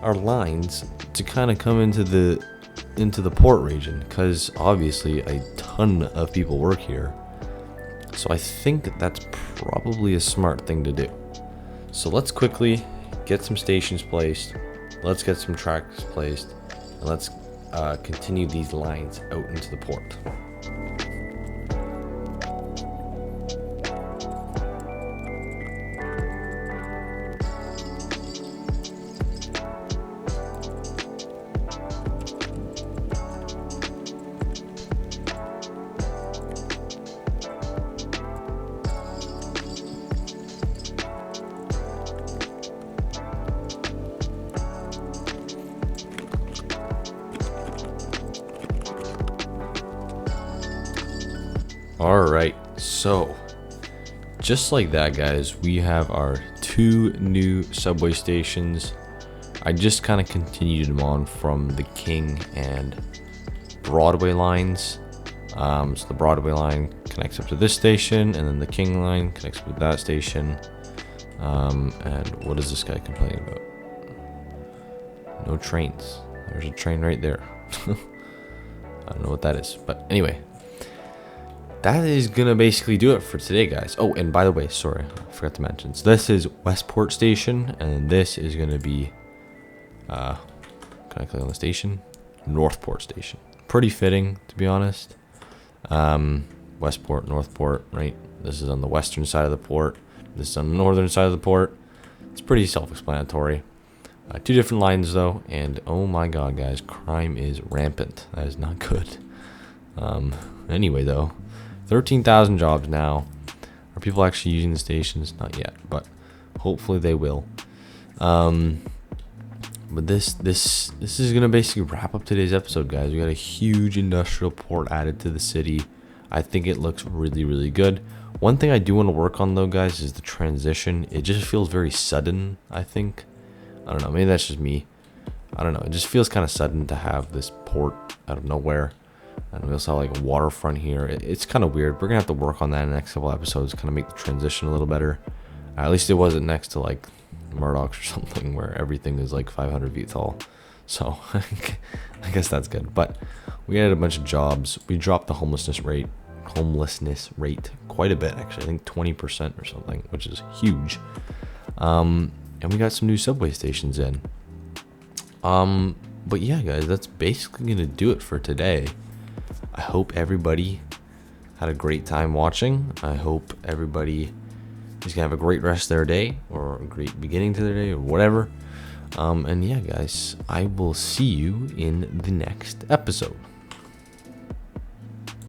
A: our lines to kind of come into the port region, because obviously a ton of people work here. So I think that's probably a smart thing to do. So let's quickly get some stations placed. Let's get some tracks placed, and let's continue these lines out into the port. Alright, so just like that, guys, we have our 2 new subway stations. I just kind of continued them on from the King and Broadway lines. So the Broadway line connects up to this station, and then the King line connects up to that station. And what is this guy complaining about? No trains. There's a train right there. I don't know what that is, but anyway. That is gonna basically do it for today, guys. Oh, and by the way, sorry, I forgot to mention. So this is Westport Station, and this is gonna be, can I click on the station? Northport Station. Pretty fitting, to be honest. Westport, Northport, right? This is on the western side of the port. This is on the northern side of the port. It's pretty self-explanatory. 2 different lines though, and oh my god, guys, crime is rampant. That is not good. Anyway, though. 13,000 jobs now. Are people actually using the stations? Not yet, but hopefully they will. But this is gonna basically wrap up today's episode, guys. We got a huge industrial port added to the city. I think it looks really, really good. One thing I do want to work on, though, guys, is the transition. It just feels very sudden, I think. I don't know, maybe that's just me. I don't know, it just feels kind of sudden to have this port out of nowhere. And we also have like a waterfront here. It's kind of weird. We're gonna have to work on that in the next couple episodes, kind of make the transition a little better. At least it wasn't next to like Murdoch's or something where everything is like 500 feet tall. So I guess that's good. But we added a bunch of jobs. We dropped the homelessness rate quite a bit, actually. I think 20% or something, which is huge. And we got some new subway stations in. But yeah, guys, that's basically gonna do it for today. I hope everybody had a great time watching. I hope everybody is gonna have a great rest of their day, or a great beginning to their day, or whatever. And yeah, guys, I will see you in the next episode.